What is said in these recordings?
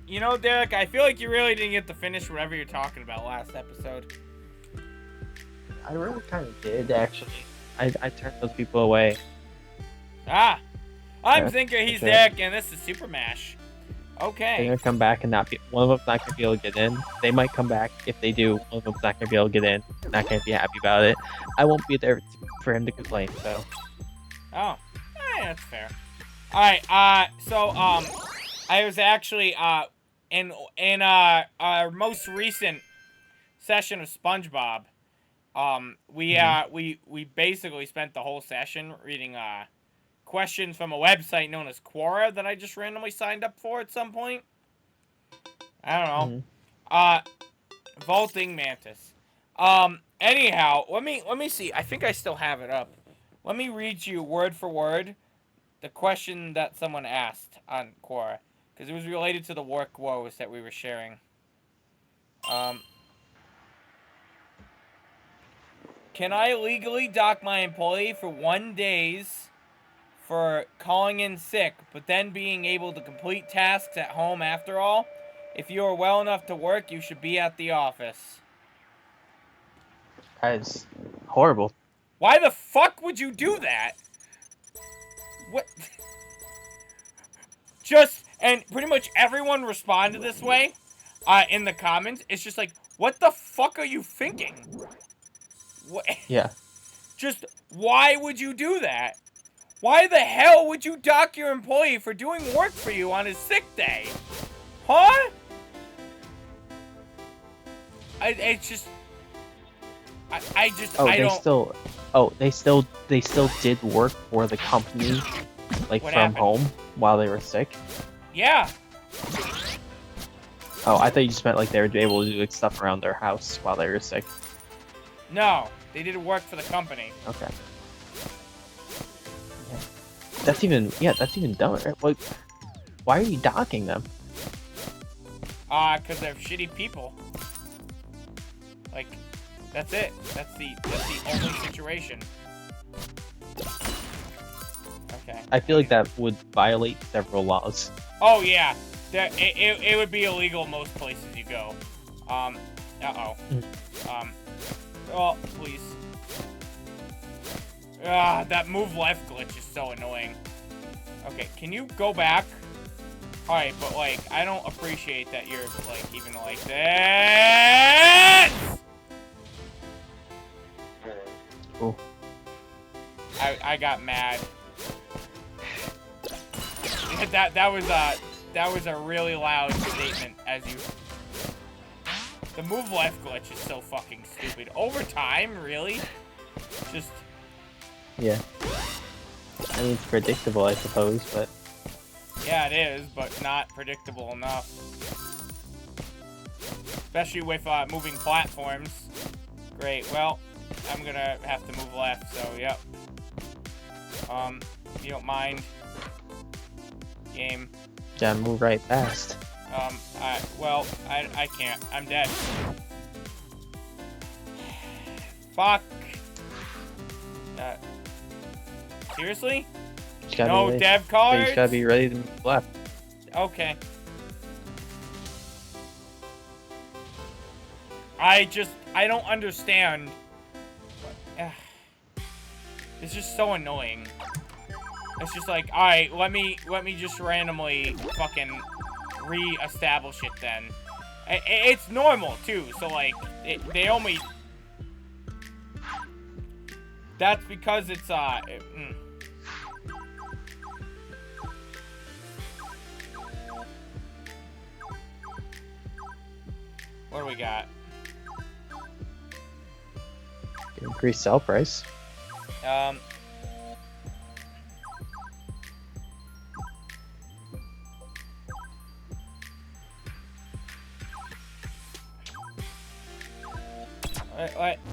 You know, Derek, I feel like you really didn't get to finish whatever you're talking about last episode. I really kind of did, actually. I turned those people away. Ah, I'm Yeah, Zinker, he's okay. Derek, and this is Supermash. They're Okay. gonna come back and not be. One of them's not gonna be able to get in. They might come back. If they do, one of them's not gonna be able to get in. Not gonna be happy about it. I won't be there for him to complain. So. Oh, that's fair. All right. I was actually in our most recent session of SpongeBob. We basically spent the whole session reading questions from a website known as Quora that I just randomly signed up for at some point. I don't know. Vaulting Mantis. Anyhow, let me see. I think I still have it up. Let me read you word for word the question that someone asked on Quora, because it was related to the work woes that we were sharing. Can I legally dock my employee for 1 day for calling in sick, but then being able to complete tasks at home after all? If you are well enough to work, you should be at the office. That is horrible. Why the fuck would you do that? What? And pretty much everyone responded this way in the comments. It's just like, what the fuck are you thinking? What? Yeah. Just, why would you do that? Why the hell would you dock your employee for doing work for you on his sick day? Huh? It's just... I don't... They still did work for the company, like, What from happened? home while they were sick. Yeah. Oh, I thought you just meant like they were able to do like stuff around their house while they were sick. No, they did work for the company. Okay. Yeah. That's even dumber. Like, why are you docking them? Cause they're shitty people. Like, that's it. That's the only situation. Okay. I feel like that would violate several laws. Oh yeah, it would be illegal most places you go. Uh-oh. Oh, please. That move left glitch is so annoying. Okay, can you go back? Alright, but like, I don't appreciate that you're like, even like this! Cool. I got mad. That was a really loud statement as you... The move left glitch is so fucking stupid. Over time, really? Just... Yeah. I mean, it's predictable, I suppose, but... Yeah, it is, but not predictable enough. Especially with moving platforms. Great, well, I'm gonna have to move left, so yep. If you don't mind. Game. Yeah, move right past. I can't. I'm dead. Fuck. Seriously? No dev cards? You just gotta be ready to move left. Okay. I don't understand. It's just so annoying. It's just like, alright, let me just randomly fucking re-establish it then. It's normal, too, so like, they only... That's because it's, What do we got? Increase sell price.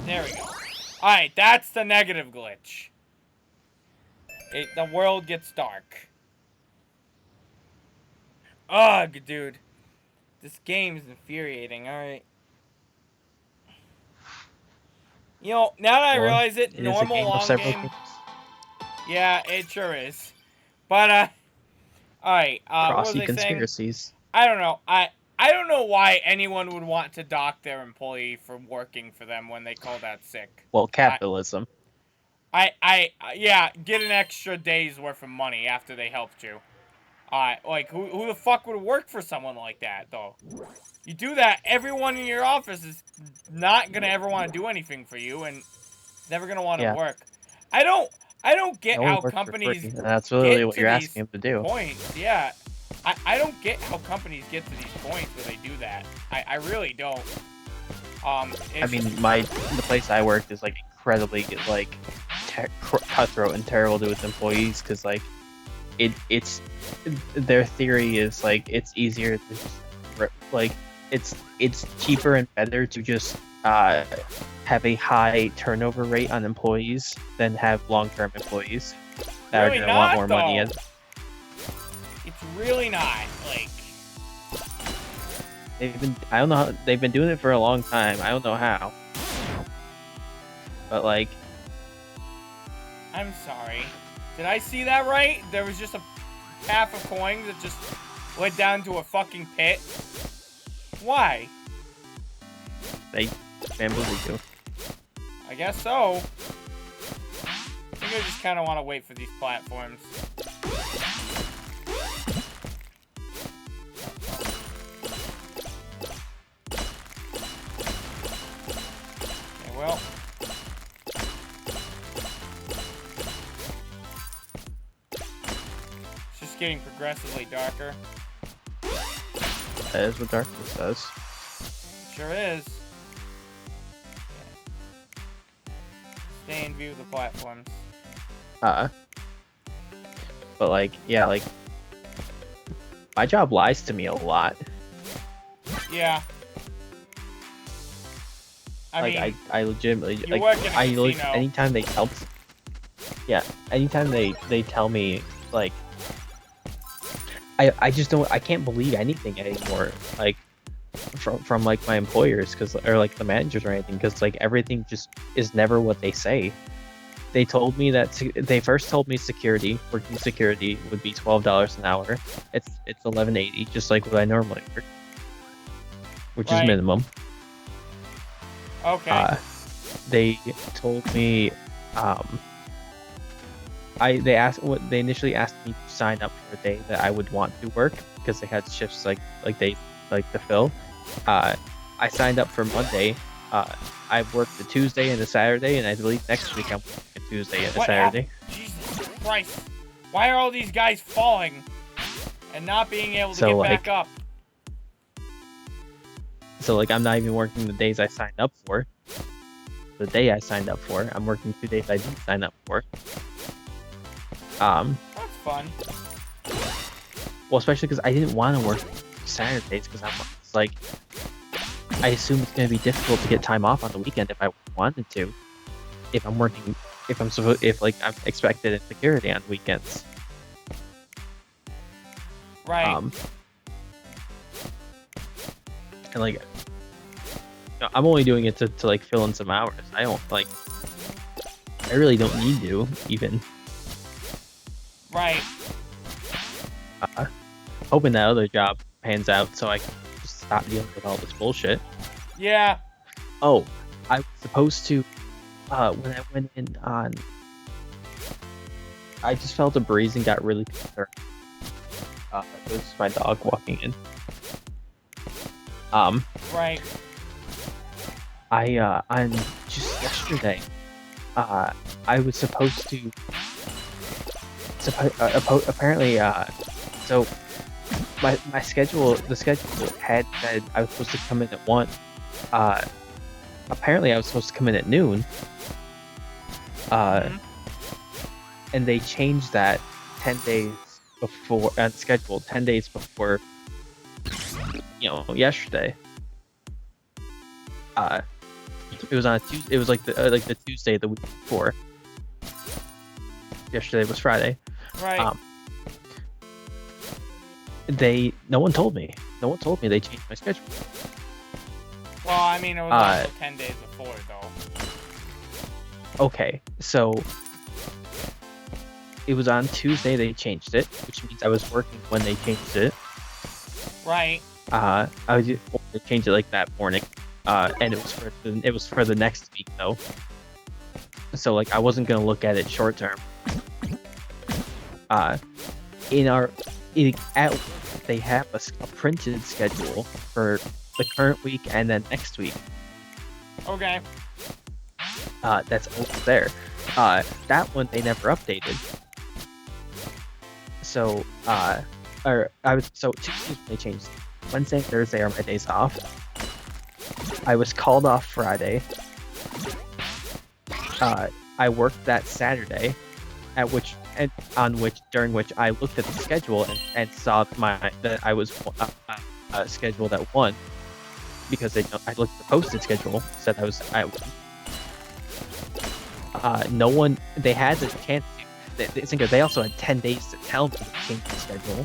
There we go. Alright, that's the negative glitch. The world gets dark. Ugh, dude. This game is infuriating, alright. You know, now that I realize it, normal long game... Yeah, it sure is. But, alright, what was I saying? conspiracies. I don't know. I don't know why anyone would want to dock their employee for working for them when they call that sick. Well, capitalism. Yeah, get an extra day's worth of money after they helped you. Like, who the fuck would work for someone like that, though? You do that, everyone in your office is not gonna ever want to do anything for you, and never gonna want to work. I don't get how companies that's really what you're asking them to do. Points, yeah. I don't get how companies get to these points where they do that. I really don't. I mean, the place I worked is like incredibly like cutthroat and terrible to its employees because like it's their theory is like it's easier to just, like it's cheaper and better to just have a high turnover rate on employees than have long-term employees that really are gonna want more money. It's really not like I don't know how, they've been doing it for a long time. I don't know how, but like, I'm sorry. Did I see that right? There was just a half of coins that just went down to a fucking pit. Why? They bamboozled you. I guess so. I think I just kind of want to wait for these platforms. Okay, well. It's just getting progressively darker. That is what darkness does. Sure is. Stay in view of the platforms. But like, yeah, like my job lies to me a lot. Yeah. I legitimately you work in a casino. Anytime they tell, anytime they tell me like, I just don't, I can't believe anything anymore. Like from like my employers or like the managers or anything, because like everything just is never what they say. They told me that they first told me working security would be $12 an hour. It's $11.80, just like what I normally work, which is minimum. Okay. They told me they initially asked me to sign up for a day that I would want to work because they had shifts like they like to fill. I signed up for Monday. I've worked a Tuesday and a Saturday, and I believe next week I'm working a Tuesday and a Saturday. Jesus Christ! Why are all these guys falling and not being able to get back up? So like I'm not even working the days I signed up for. The day I signed up for, I'm working 2 days I didn't sign up for. That's fun. Well, especially because I didn't want to work Saturdays because like I assume it's going to be difficult to get time off on the weekend if I wanted to. If I'm expected in security on weekends. Right. And like, I'm only doing it to like fill in some hours. I really don't need to even. Right. Hoping that other job pans out so I can just stop dealing with all this bullshit. Yeah. Oh, I was supposed to, when I went in on, I just felt a breeze and got really concerned. It was my dog walking in. Right. On just yesterday, I was supposed to, apparently, so the schedule had said I was supposed to come in at 1. Apparently I was supposed to come in at noon. And they changed that 10 days before on schedule, 10 days before, yesterday. It was on a Tuesday. It was like the Tuesday the week before. Yesterday was Friday. Right. No one told me. No one told me they changed my schedule. Well, I mean, it was also 10 days before, though. Okay, so it was on Tuesday they changed it, which means I was working when they changed it. Right. I was just going to change it like that morning, and it was for the next week though. So like I wasn't gonna look at it short term. In our at they have a printed schedule for the current week and then next week. Okay. That's over there. That one they never updated. So Tuesdays they changed. Wednesday and Thursday are my days off. I was called off Friday. I worked that Saturday, during which I looked at the schedule and saw that I was scheduled at 1 because I looked at the posted schedule, said I was at 1. No one, they had the chance. They also had 10 days to tell me to change the schedule.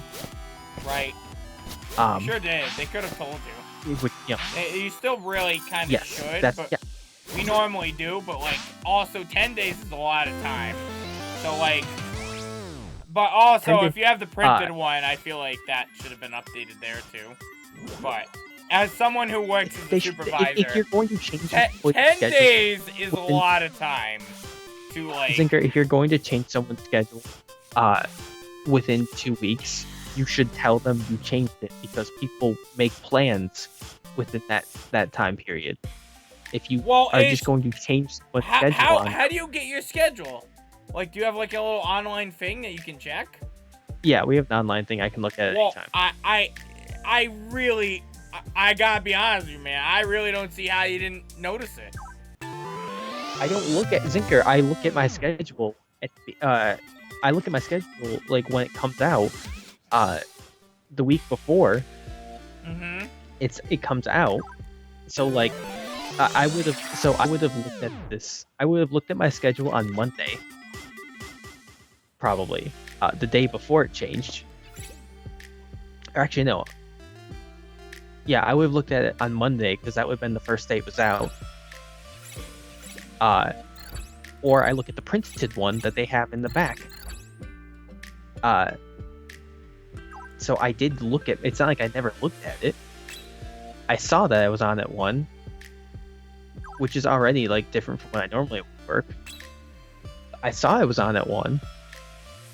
Right. Sure did. They could have told you. Which, you still really kind of should, but we normally do. But like, also 10 days is a lot of time. So like, but also if you have the printed one, I feel like that should have been updated there too. But as someone who works as a supervisor, if you're going to change 10 days is a lot of time to like. Zinker, if you're going to change someone's schedule, within 2 weeks, you should tell them you changed it because people make plans within that time period. If you are just going to change someone's schedule, how do you get your schedule? Like, do you have like a little online thing that you can check? Yeah, we have an online thing I can look at anytime. I gotta be honest with you, man. I really don't see how you didn't notice it. I don't look at Zinker. I look at my schedule. I look at my schedule like when it comes out. The week before. Mm-hmm. It comes out. So like, I would have looked at this. I would have looked at my schedule on Monday. Probably, the day before it changed. Or actually, no. Yeah, I would have looked at it on Monday because that would have been the first day it was out. Or I look at the printed one that they have in the back. So I did look at. It's not like I never looked at it. I saw that I was on at 1, which is already like different from when I normally work. I saw I was on at 1,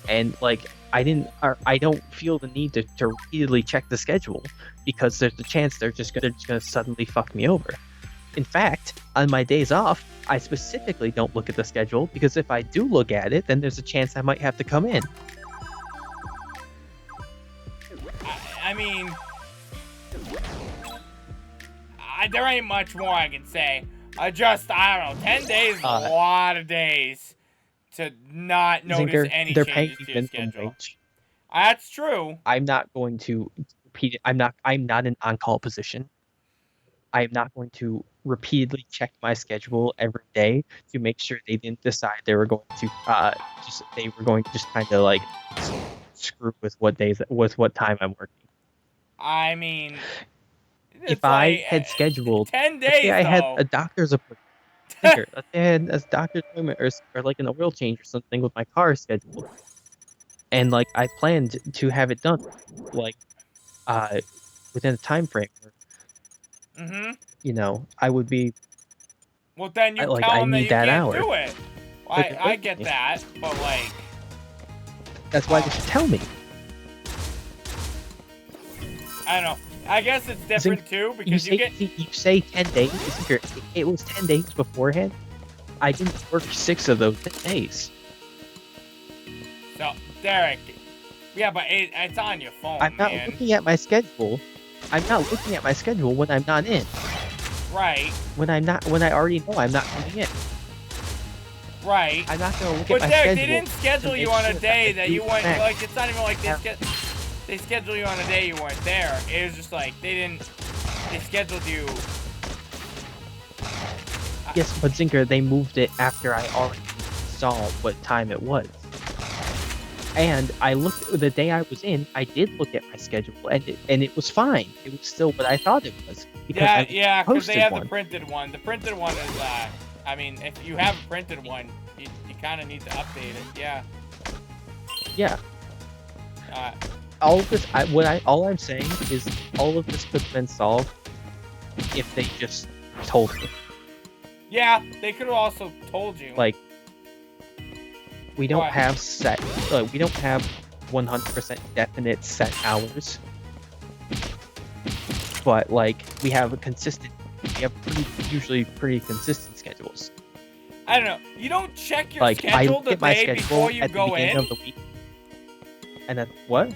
and like I don't feel the need to repeatedly check the schedule because there's a chance they're just gonna suddenly fuck me over. In fact, on my days off, I specifically don't look at the schedule because if I do look at it, then there's a chance I might have to come in. I mean, there ain't much more I can say. I don't know, 10 days is a lot of days to not notice Zinker, any they're changes paying to your minimum schedule. wage. That's true. I'm not going to repeat it. I'm not in on-call position. I'm not going to repeatedly check my schedule every day to make sure they didn't decide they were going to just kind of like screw with what time I'm working. I mean, if I had scheduled 10 days, let's say I had a doctor's appointment, let's say I had a doctor's appointment or like an oil change or something with my car scheduled, and like I planned to have it done like within a time frame. Mm-hmm. You know, I would be. Well, then you tell them that you can't do it. Well, I get me. that, but like. That's why they should tell me. I don't know. I guess it's different too because you say 10 days. It was 10 days beforehand. I didn't work 6 of those days. So, Derek, yeah, but it's on your phone. I'm not looking at my schedule. I'm not looking at my schedule when I'm not in. Right. When I already know I'm not coming in. Right. I'm not gonna look at my Derek, schedule. They didn't schedule you on a day that you weren't. Like, it's not even like they scheduled you on a day you weren't there. It was just like they scheduled you. Yes, but Zinker, they moved it after I already saw what time it was. And I looked the day I was in. I did look at my schedule, and it was fine. It was still what I thought it was. Because they have the printed one. The printed one is, I mean, if you have a printed one, you kind of need to update it. Yeah. Yeah. all of this, all I'm saying is all of this could have been solved if they just told me. Yeah, they could have also told you. Like, we don't have set, we don't have 100% definite set hours, but like we have usually pretty consistent schedules. I don't know. You don't check your schedule the day before you go in? Of the week. And then what?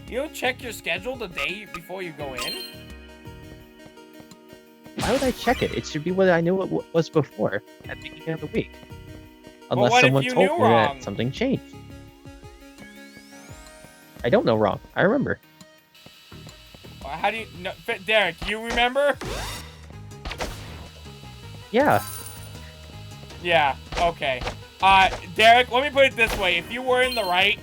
You don't check your schedule the day before you go in? Why would I check it? It should be what I knew it was before at the beginning of the week. Unless someone told me that something changed. I don't know wrong. I remember. Well, how do you know? Derek, you remember? Yeah. Yeah, okay. Derek, let me put it this way. If you were in the right...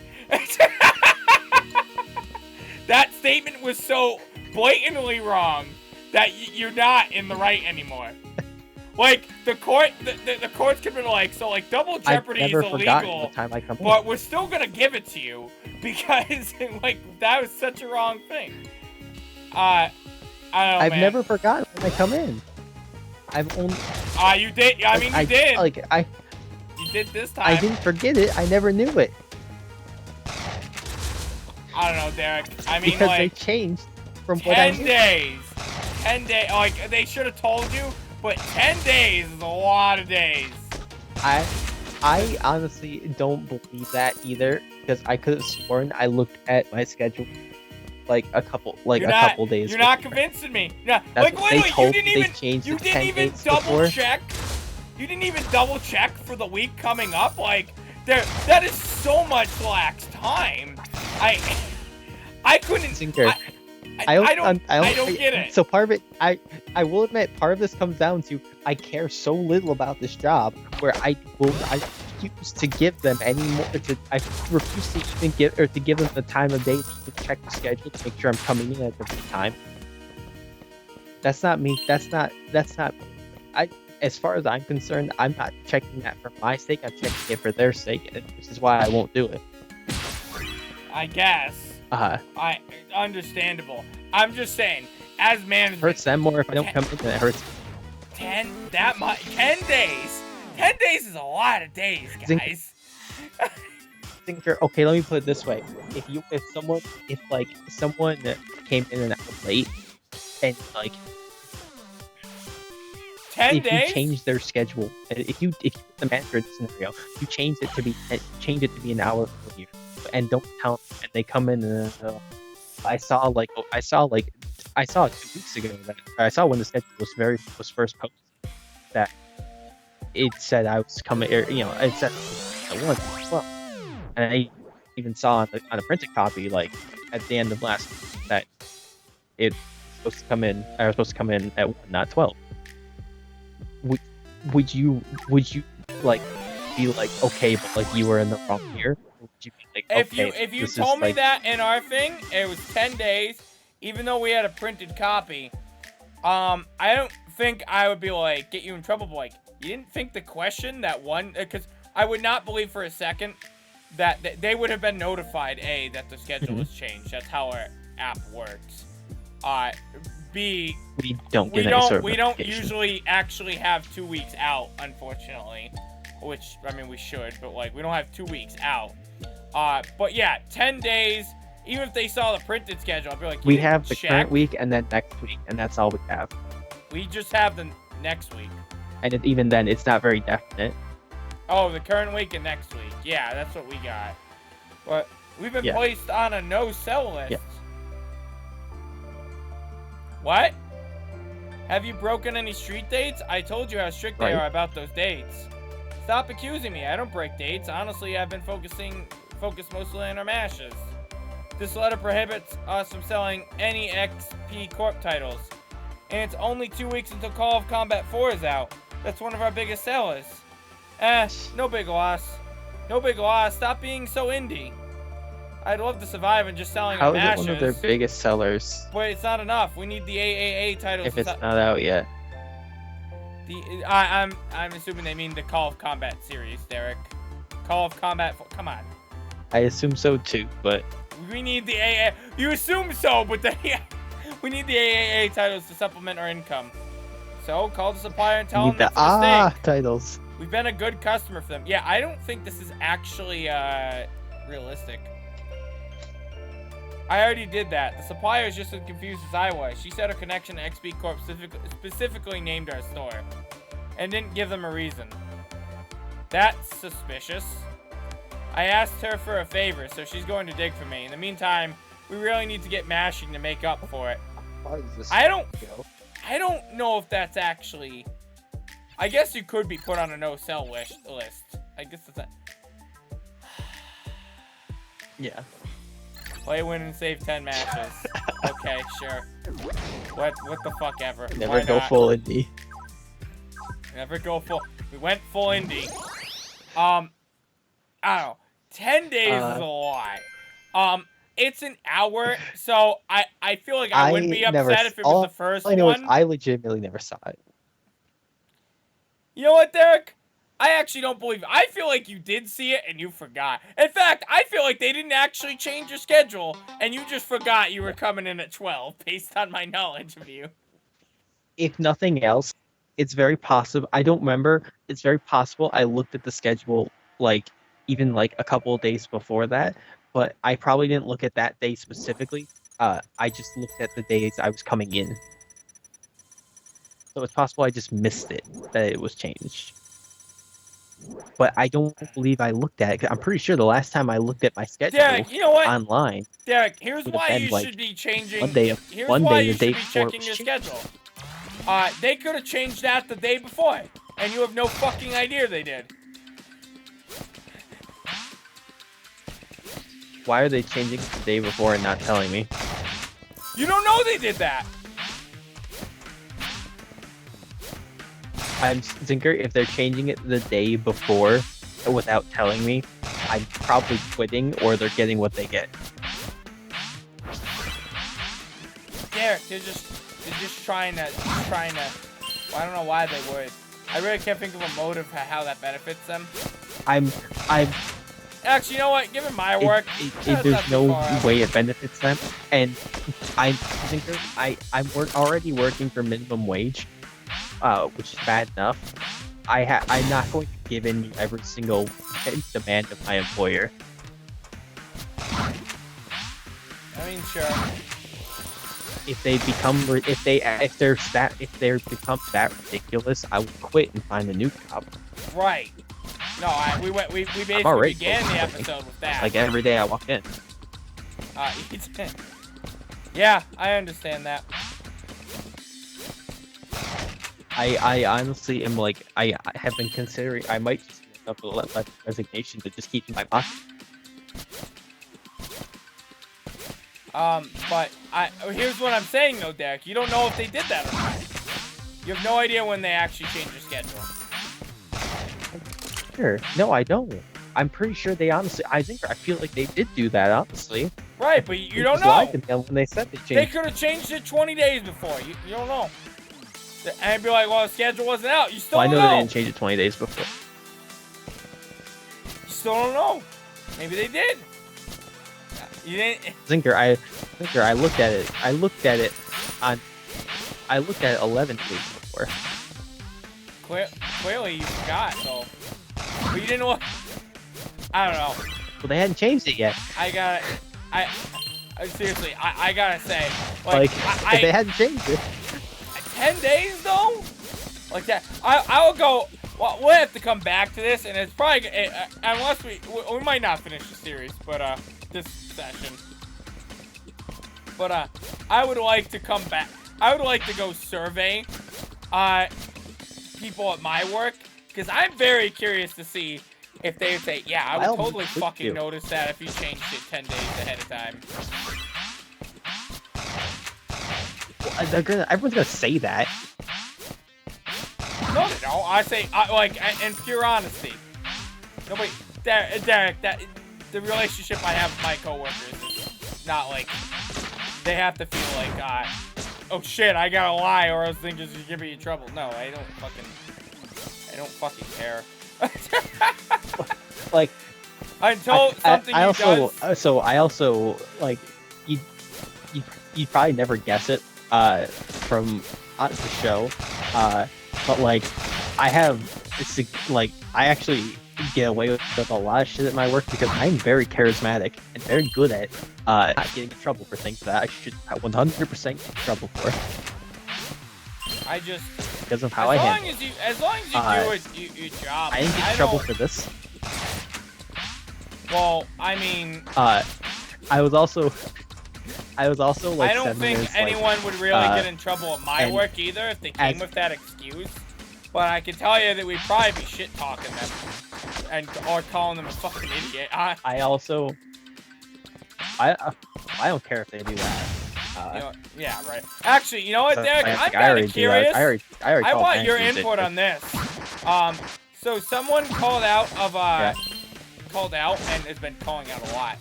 that statement was so blatantly wrong that you're not in the right anymore. Like, the courts could be like, so, like, double jeopardy is illegal, but we're still gonna give it to you because, like, that was such a wrong thing. I don't know, I've never forgotten when I come in. I've only... you did. I mean, you did. You did this time. I didn't forget it. I never knew it. I don't know, Derek. I mean, because like... they changed from what I knew. 10 days. 10 days. Like, they should have told you, but 10 days is a lot of days. I honestly don't believe that either, because I could have sworn I looked at my schedule like a couple days. You're not convincing me. Yeah, like wait, you didn't even double check. You didn't even double check for the week coming up. Like that is so much lax time. I couldn't. Zinker. I don't get it. So part of it, I will admit, part of this comes down to I care so little about this job where I refuse to give them any more. I refuse to even give them the time of day to check the schedule to make sure I'm coming in at the right time. That's not me. That's not. As far as I'm concerned, I'm not checking that for my sake. I'm checking it for their sake, and this is why I won't do it. I guess. Understandable. I'm just saying, as management, it hurts them more if I don't come in than it hurts. 10 days. 10 days is a lot of days, guys. Zinker, okay, let me put it this way: if someone came in and out late, and like 10 days, if you change their schedule, if you the manager in this scenario, you change it to be an hour earlier, and don't tell them, and they come in and I saw 2 weeks ago that I saw when the schedule was first posted that it said I was coming, it said at 1 as well, and I even saw on a printed copy like at the end of last week that it was supposed to come in. I was supposed to come in at 1, not 12. Would you like be like okay, but like you were in the wrong year? Or would you be like, okay, if you told me that in our thing, it was 10 days, even though we had a printed copy. I don't think I would be like get you in trouble. But like you didn't think the question that one, because I would not believe for a second that they would have been notified that the schedule was changed. That's how our app works. B, we don't usually actually have 2 weeks out, unfortunately, which I mean we should, but like we don't have 2 weeks out. But yeah, 10 days. Even if they saw the printed schedule, I'd be like, we have the current week and then next week, and that's all we have. We just have the next week. And even then, it's not very definite. Oh, the current week and next week. Yeah, that's what we got. But we've been placed on a no-sell list. Yeah. What? Have you broken any street dates? I told you how strict they are about those dates. Stop accusing me. I don't break dates. Honestly, I've been focused mostly on our mashes. This letter prohibits us from selling any XP Corp titles. And it's only 2 weeks until Call of Combat 4 is out. That's one of our biggest sellers. No big loss. No big loss. Stop being so indie. I'd love to survive and just selling mashes. How is it one of their biggest sellers? But it's not enough. We need the AAA titles. If it's not out yet. I'm assuming they mean the Call of Combat series, Derek. Call of Combat 4. Come on. I assume so too, but We need the AA. You assume so, but we need the AAA titles to supplement our income. So call the supplier and tell them it's a mistake. Titles. We've been a good customer for them. Yeah, I don't think this is actually realistic. I already did that. The supplier is just as confused as I was. She said her connection to XP Corp specifically named our store and didn't give them a reason. That's suspicious. I asked her for a favor, so she's going to dig for me. In the meantime, we really need to get mashing to make up for it. I don't know if that's actually... I guess you could be put on a no-sell list. I guess that's that. Yeah. Play, win, and save 10 matches. Okay, sure. What the fuck ever. Never go full indie. Never go full... We went full indie. I don't know. 10 days is a lot. It's an hour, so I feel like I wouldn't be upset if it was the first one. I legitimately never saw it. You know what, Derek? I actually don't believe it. I feel like you did see it and you forgot. In fact, I feel like they didn't actually change your schedule and you just forgot you were coming in at 12 based on my knowledge of you. If nothing else, it's very possible. I don't remember. It's very possible I looked at the schedule even a couple of days before that, but I probably didn't look at that day specifically. I just looked at the days I was coming in. So it's possible I just missed it, that it was changed. But I don't believe I looked at it. 'Cause I'm pretty sure the last time I looked at my schedule you know what? online. Derek, here's why you should be changing. Here's why you should be checking your schedule. They could have changed that the day before, and you have no fucking idea they did. Why are they changing the day before and not telling me? You don't know they did that. Zinker, if they're changing it the day before without telling me, I'm probably quitting or they're getting what they get. Derek, they're just trying to. I don't know why they would. I really can't think of a motive for how that benefits them. Actually, you know what? Given my work, there's no way it benefits them, and I'm already working for minimum wage. Which is bad enough. I'm not going to give in every single demand of my employer. I mean, sure. If they become that ridiculous, I will quit and find a new job. Right. No, we basically began the episode with that. Like every day I walk in. Yeah, I understand that. I honestly am I have been considering I might just make up a resignation to just keep in my pocket. But here's what I'm saying though, Derek. You don't know if they did that or not. You have no idea when they actually changed your schedule. Sure. No, I don't. I'm pretty sure they honestly. I feel like they did do that honestly. Right, but you don't know. When they said they changed. They could have changed it 20 days before. You don't know. And I'd be like, well, the schedule wasn't out. You still don't know. I know they didn't change it 20 days before. You still don't know. Maybe they did. You didn't. Zinker, I looked at it. I looked at it 11 days before. Clearly, you forgot, so. But you didn't know what. I don't know. Well, they hadn't changed it yet. Seriously, I gotta say. If they hadn't changed it. 10 days though? Like that. I will go. Well, we'll have to come back to this, and it's probably unless we might not finish the series, but this session. But I would like to come back. I would like to go survey people at my work because I'm very curious to see if they would say, yeah, I would totally fucking notice that if you changed it 10 days ahead of time. Everyone's gonna say that. No, they don't. I say, in pure honesty. Nobody, Derek, the relationship I have with my coworkers is not they have to feel oh shit, I gotta lie or else things is gonna be in trouble. No, I don't fucking care. Until something I also, does. so I also like you you'd probably never guess it from the show, but like I have like I actually get away with a lot of shit at my work because I'm very charismatic and very good at not getting in trouble for things that I should 100% get in trouble for. I just because of how I handle it. As long as you do your job. I didn't get in trouble for this. Well, I mean, I was also like. I don't think anyone would really get in trouble at my work either if they came with that excuse. But I can tell you that we'd probably be shit talking them or calling them a fucking idiot. I don't care if they do that. You know, yeah, right. Actually, you know what, Derek? I'm kind of curious. I want your input on this. So someone called out and has been calling out a lot.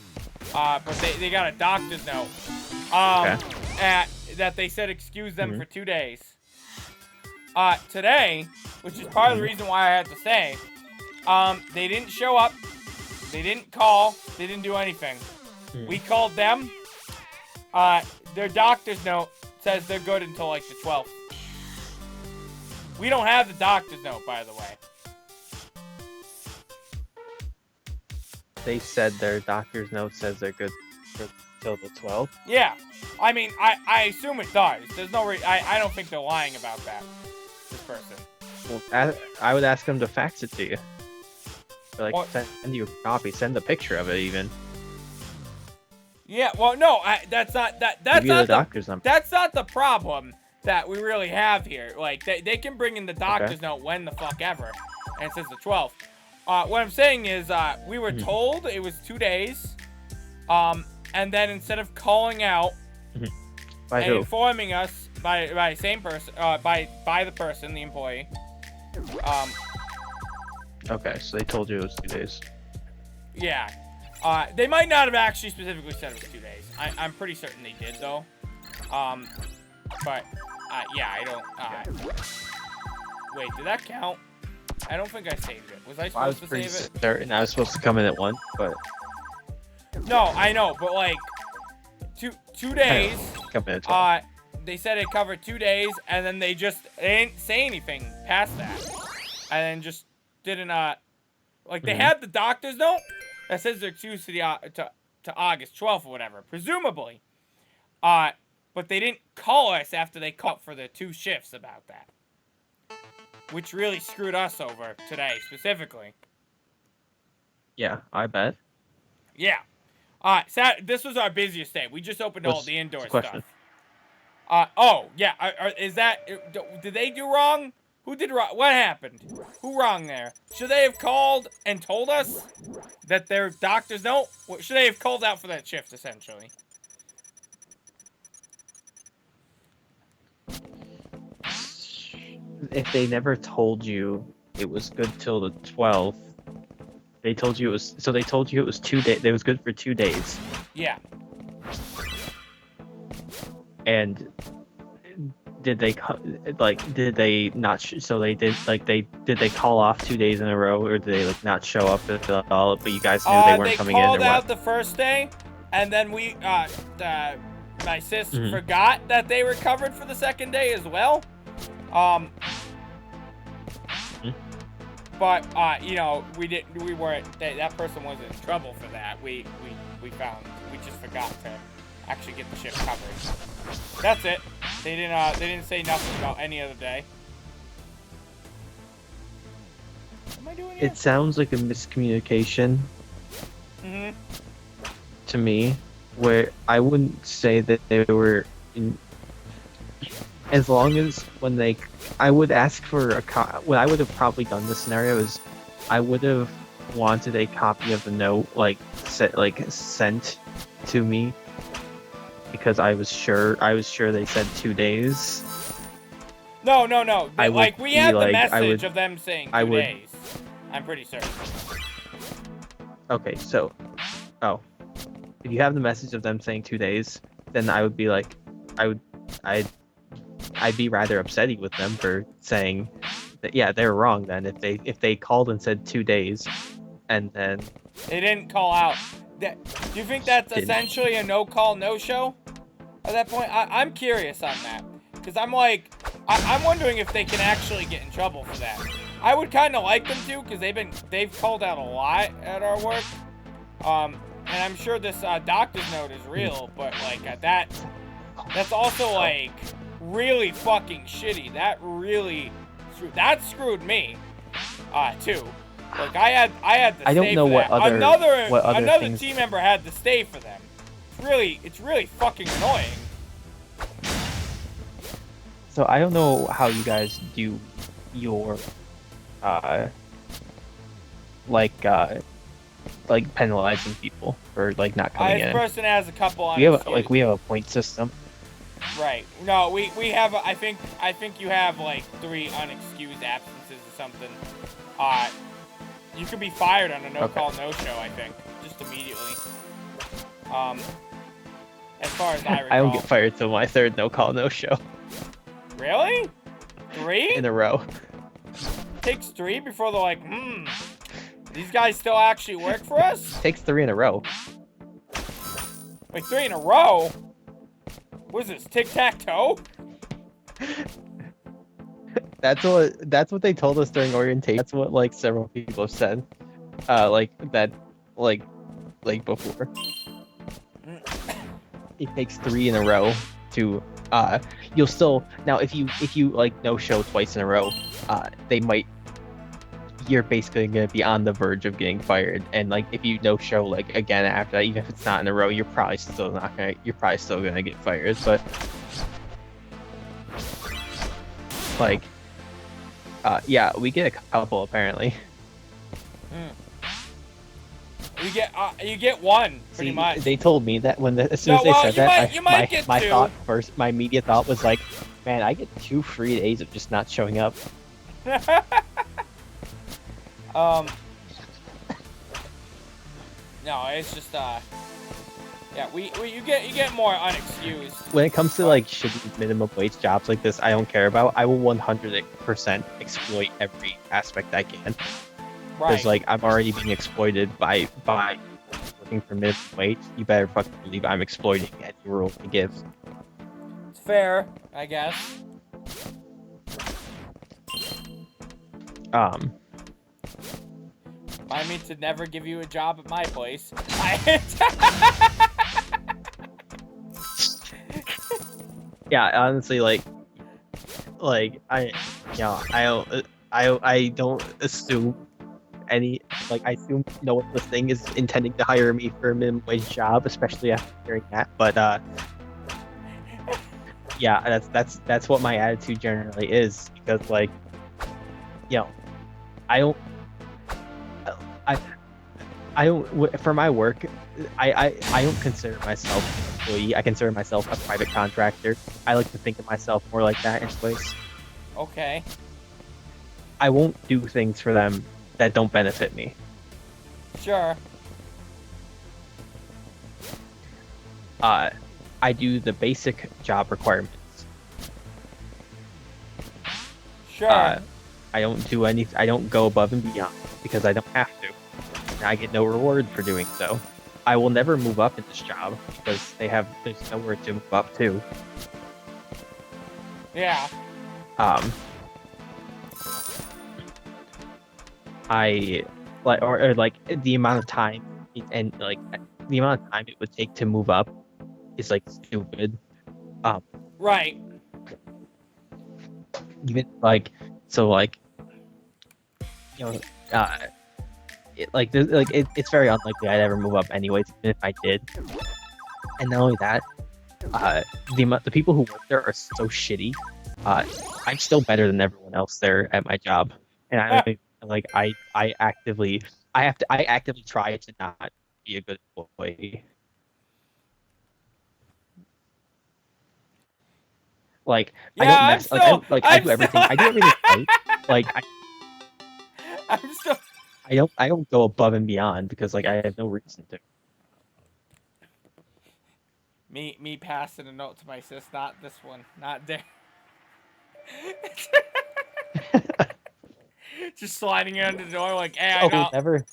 But they got a doctor's note. That they said excuse them for 2 days. Today, which is part of the reason why I had to say, they didn't show up. They didn't call. They didn't do anything. We called them. Their doctor's note says they're good until like the 12th. We don't have the doctor's note, by the way. They said their doctor's note says they're good till the 12th? Yeah. I mean, I assume it does. There's no I don't think they're lying about that, this person. Well, I would ask them to fax it to you. Or like, send you a copy. Send a picture of it, even. Yeah, well, no, that's not the doctor's number. That's not the problem that we really have here. Like, they can bring in the doctor's note when the fuck ever, and it says the 12th. What I'm saying is, we were told it was 2 days, and then instead of calling out by and who? informing us by same person, by the person, the employee. Okay, so they told you it was 2 days. Yeah. They might not have actually specifically said it was 2 days. I'm pretty certain they did, though. But, yeah, I don't, wait, did that count? I don't think I saved it. Was I supposed to save it? I was pretty certain I was supposed to come in at 1, but... No, I know, but, like, two days, they said it covered 2 days, and then they didn't say anything past that. And then just didn't, like, they had the doctor's note that says they're excused to August 12th or whatever, presumably. But they didn't call us after they called for the 2 shifts about that. Which really screwed us over today, specifically. Yeah, I bet. Yeah. This was our busiest day. We just opened all the indoor stuff. Oh, yeah. Is that... Did they do wrong? Who did wrong? What happened? Who wrong there? Should they have called and told us that their doctors don't? Should they have called out for that shift, essentially? If they never told you it was good till the 12th, they told you it was... So they told you it was 2 days. It was good for 2 days. Yeah. And... Did they not so they did did they call off 2 days in a row, or did they like not show up at all, but you guys knew they weren't coming in, or what? They called out the first day, and then we my sis forgot that they were covered for the second day as well. But you know, we weren't that person wasn't in trouble for that. We just forgot to actually get the shift covered. That's it. They didn't say nothing about any other day. What am I doing here? It sounds like a miscommunication to me, where I wouldn't say that they were in, as long as when they... I would ask for a what I would have probably done in this scenario is I would have wanted a copy of the note sent to me, because I was sure they said 2 days. No. We have the message of them saying 2 days. I'm pretty certain. Okay, so... Oh. If you have the message of them saying 2 days, then I would be like... I'd be rather upsetty with them for saying that, yeah, they're wrong then. If they called and said 2 days, and then they didn't call out. Do you think that's Didn't. essentially a no-call, no-show at that point? I'm curious on that. Because I'm like, I'm wondering if they can actually get in trouble for that. I would kind of like them to, because they've called out a lot at our work. And I'm sure this doctor's note is real, but like that's also like really fucking shitty. That screwed me, too. Like I had to I don't stay know for what that. other Another things... team member had to stay for them. It's really fucking annoying. So I don't know how you guys do your like penalizing people for like not coming in. This person has a couple. We have a point system. Right. No, we have. I think you have like 3 unexcused absences or something. You could be fired on a no-call, no-show. I think just immediately. As far as I recall. I don't get fired till my 3rd no-call, no-show. Really? 3 in a row. Takes 3 before they're like, these guys still actually work for us? Takes 3 in a row. Wait, 3 in a row? What is this, tic-tac-toe? That's what they told us during orientation. That's what like several people have said. Like before. It takes 3 in a row to you'll still now if you like no show twice in a row, you're basically gonna be on the verge of getting fired. And like if you no show like again after that, even if it's not in a row, you're probably still gonna get fired. But like yeah, we get a couple apparently. You get 1 pretty much. They told me that as soon as they said that, my immediate thought was like, man, I get 2 free days of just not showing up. No, it's just yeah, you get more unexcused. When it comes to like shitty minimum wage jobs like this, I don't care about. I will 100% exploit every aspect I can. Because like I'm already being exploited by working for minimum wage. You better fucking believe I'm exploiting any rule to give. It's fair, I guess. I mean to never give you a job at my place. Yeah, honestly, like I don't assume any, like I assume no one listening is intending to hire me for a minimum wage job, especially after hearing that. But yeah, that's what my attitude generally is, because like, you know, I don't for my work, I don't consider myself an employee. I consider myself a private contractor. I like to think of myself more like that in place. Okay. I won't do things for them that don't benefit me. Sure. I do the basic job requirements. Sure. I don't go above and beyond because I don't have to. And I get no reward for doing so. I will never move up in this job because there's nowhere to move up to. Yeah. I like or like the amount of time and like the amount of time it would take to move up is like stupid. Right. Even like so like, you know, it's very unlikely I'd ever move up anyways, even if I did. And not only that, the people who work there are so shitty. I'm still better than everyone else there at my job, and I actively try to not be a good employee. Like, yeah, I do everything. I do everything right. Like I don't go above and beyond because like I have no reason to. Me passing a note to my sis, not this one, not there. Just sliding under the door like, hey, I know. Never.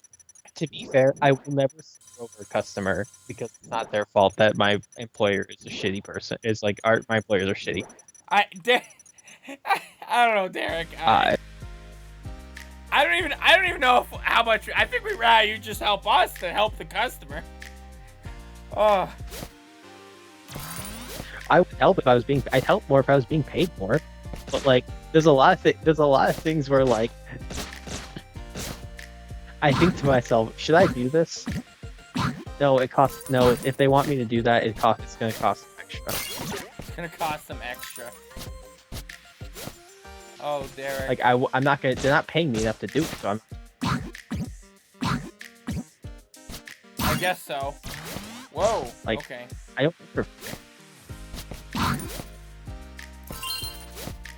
To be fair, I will never screw over a customer because it's not their fault that my employer is a shitty person. It's like my employers are shitty. I don't know, Derek. I don't even know how much. I think we'd rather you just help us than help the customer. Oh. I would help if I was being. I'd help more if I was being paid more. But like, there's a lot of things where like, I think to myself, should I do this? No, it costs. No, if they want me to do that, it's gonna cost them extra. It's gonna cost them extra. Oh, Derek. Like I'm not gonna. They're not paying me enough to do it, so I'm. I guess so. Whoa. Like, okay. I don't.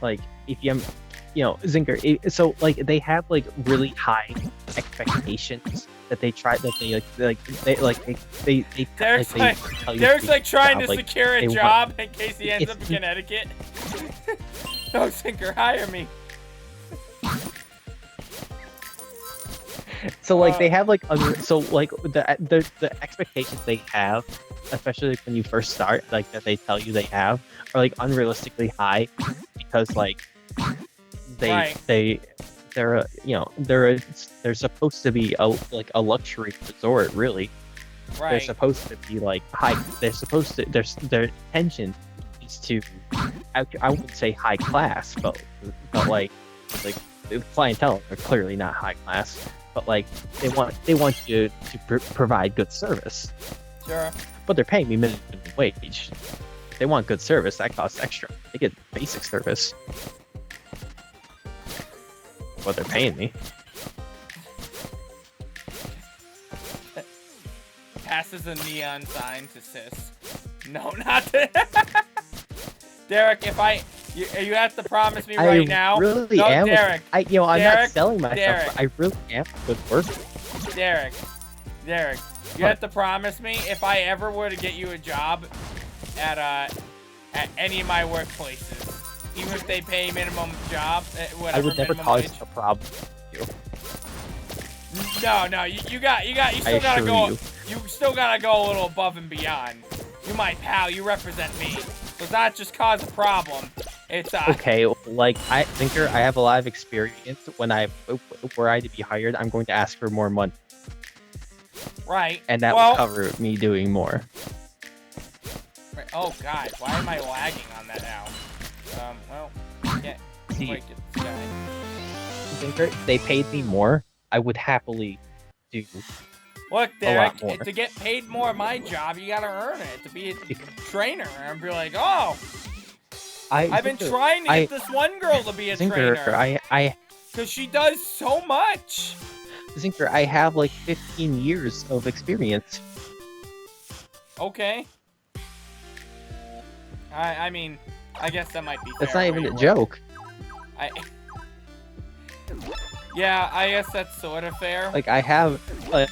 Like if you Zinker, so like they have like really high expectations that they try that they Derek's like trying to secure a job in case he ends up in Connecticut. No, Zinker, hire me. So like they have like so like the expectations they have, especially like, when you first start, like that they tell you they have, are like unrealistically high because like they're supposed to be a luxury resort, really. Right. They're supposed to be like high. They're supposed to. Their intention is to. I wouldn't say high class, but like the clientele are clearly not high class. But like they want you to provide good service. Sure. But they're paying me minimum wage. If they want good service, that costs extra. They get basic service. What they're paying me. Passes a neon sign to sis. No, not to. Derek, you have to promise me right now. Really no, am. Derek. I'm Derek, not selling myself. Derek. But I really am a good worker. Derek, you have to promise me if I ever were to get you a job at any of my workplaces, even if they pay minimum job, whatever. I would never cause a problem. No, you still gotta go. You still gotta go a little above and beyond. You my pal. You represent me. Does not just cause a problem. It's okay. Like I have a lot of experience. Were I to be hired, I'm going to ask for more money. Right. And that will cover me doing more. Right. Oh God, why am I lagging on that now? Well, yeah. See, Zinker, if they paid me more, I would happily do. Look, Derek, to get paid more at my job, you gotta earn it. To be a trainer and be like, oh, I've been trying to get this one girl to be a trainer. Because she does so much. Zinker, I have like 15 years of experience. Okay. I mean, I guess that might be fair. That's not even a joke. Yeah, I guess that's sort of fair. Like I have, I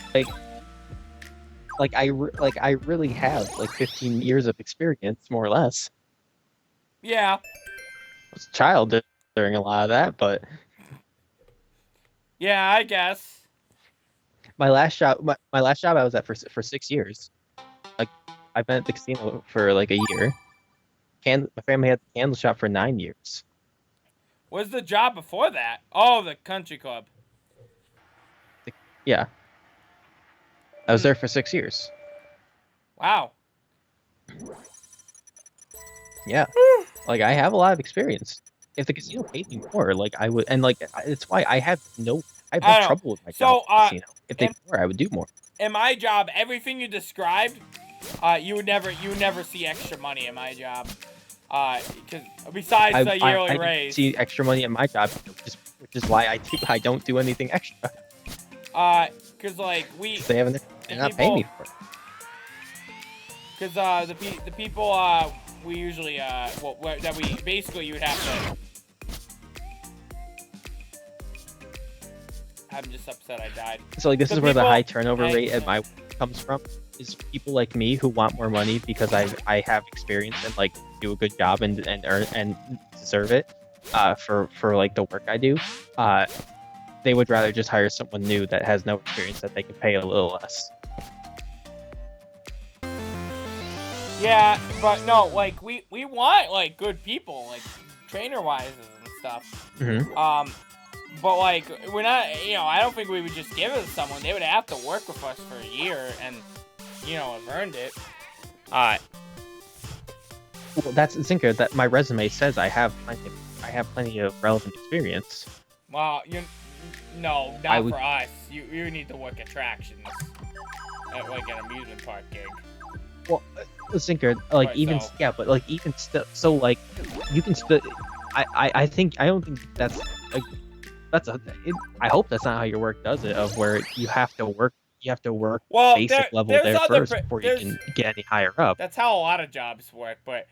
really have like 15 years of experience, more or less. Yeah. I was a child during a lot of that, but. Yeah, I guess. My last job I was at for 6 years. Like, I've been at the casino for like a year. My family had the candle shop for 9 years. What's the job before that? Oh, the country club. Yeah. I was there for 6 years. Wow. Yeah. Like, I have a lot of experience. If the casino paid me more, like, I would, and like, it's why I have no trouble with my job at the casino. If they were, I would do more. In my job, everything you described, you would never see extra money in my job. Because besides the yearly raise. I see extra money in my job, which is why I don't do anything extra. Because like they're not paying me for it. Because the people we usually that we basically you would have to. I'm just upset I died. So like this is where the high turnover rate at my work comes from. Is people like me who want more money because I have experience and like do a good job and earn and deserve it for like the work I do. they would rather just hire someone new that has no experience that they can pay a little less. Yeah, but no, like we want like good people, like trainer wise and stuff. But like we're not, I don't think we would just give it to someone. They would have to work with us for a year and have earned it. Well, that's Zinker. That my resume says I have plenty of relevant experience. Well, no, not for us. You need to work attractions at like an amusement park gig. Well, Zinker, like but like even still, so like you can still. I don't think that's I hope that's not how your work does it. Of where you have to work basic level there first before you can get any higher up. That's how a lot of jobs work, but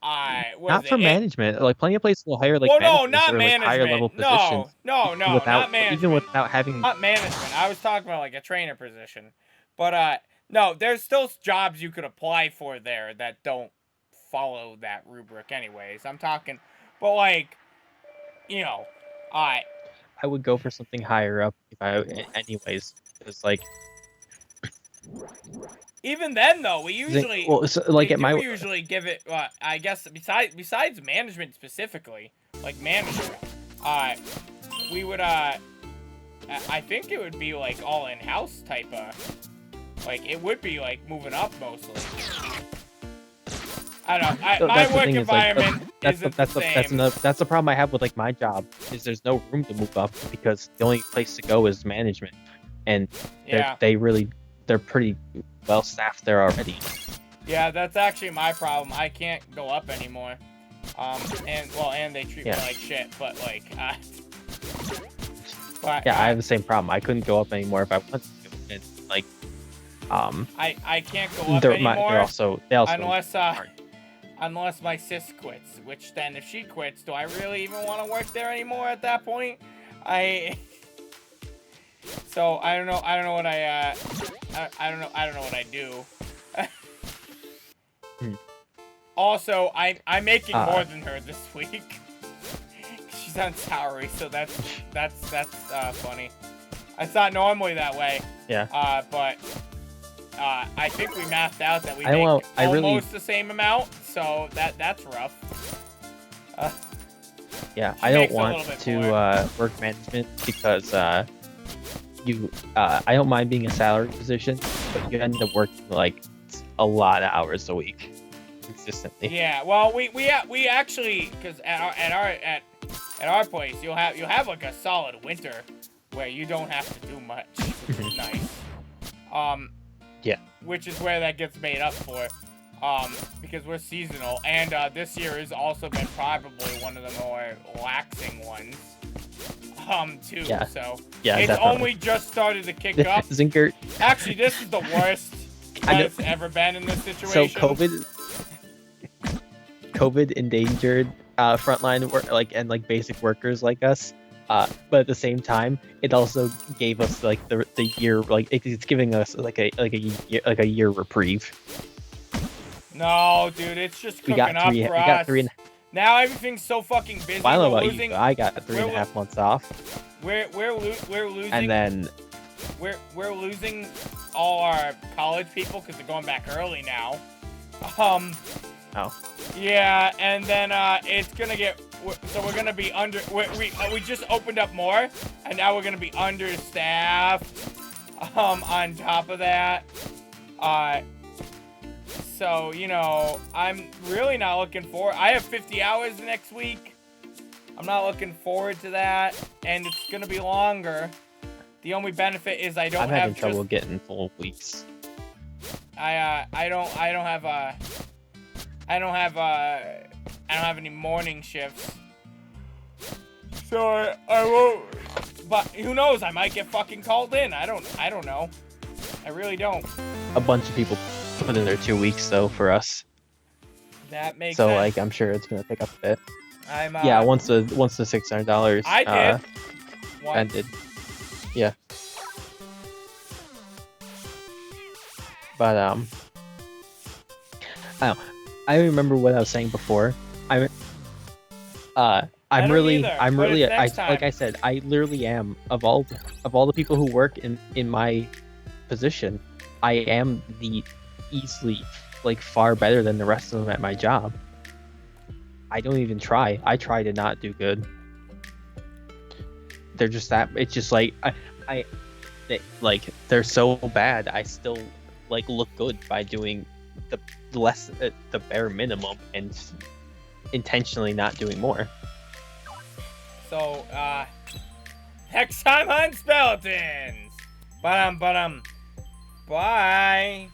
not for management. Like plenty of places will hire like not management. Like higher level positions. No, not management. Even without having not management. I was talking about like a trainer position, but no, there's still jobs you could apply for there that don't follow that rubric anyways. I'm talking, but like, I would go for something higher up anyways, because like. Even then, though, we usually usually give it. I guess besides management specifically, like manager, we would. I think it would be like all in-house type of. Like it would be like moving up mostly. I don't know. My work environment isn't the same. That's the problem I have with like my job is there's no room to move up because the only place to go is management, and they're pretty well staffed there already. Yeah, that's actually my problem. I can't go up anymore. And they treat me like shit. But like, I have the same problem. I couldn't go up anymore if I wanted to. And like, I can't go up anymore. They also unless my sis quits. Which then, if she quits, do I really even want to work there anymore at that point? So I don't know. I don't know what I don't know what I do. Also, I'm making more than her this week. She's on salary, so that's funny. It's not normally that way. Yeah. But I think we mathed out that we make almost the same amount, so that's rough. Yeah, I don't want to work management because I don't mind being a salary position, but you end up working like a lot of hours a week consistently. Yeah, well, we actually, because at our place you'll have like a solid winter where you don't have to do much, which is nice. Yeah. Which is where that gets made up for, because we're seasonal, and this year has also been probably one of the more laxing ones. Too. Yeah. So yeah, it's definitely. only just started to kick up. Zinker. Actually, this is the worst it's ever been in this situation. So COVID endangered frontline work and basic workers like us. But at the same time, it also gave us like the year, like it's giving us like a year reprieve. No, dude, it's just cooking up for us. We got 3. Now everything's so fucking busy. Well, I don't know about you, I got 3.5 months off. We're losing. And then we're losing all our college people because they're going back early now. Oh. Yeah, and then it's gonna get. So we're gonna be under. We just opened up more, and now we're gonna be understaffed. On top of that, so I'm really not looking forward. I have 50 hours next week. I'm not looking forward to that, and it's gonna be longer. The only benefit is I don't I'm have having trouble getting full weeks. I don't have any morning shifts. So I won't. But who knows? I might get fucking called in. I don't know. I really don't. A bunch of people put in their 2 weeks though for us. That makes sense. So like I'm sure it's gonna pick up a bit. Yeah, once the $600 ended. Yeah. But I don't know. I remember what I was saying before. I I'm don't really, either, I'm but really, it's next like time. I said, I literally am of all the people who work in my position, I am the easily like far better than the rest of them at my job. I don't even try. I try to not do good. They're just that. It's just like like they're so bad. I still like look good by doing the less, the bare minimum, and intentionally not doing more. So, next time on Speletons. Bye.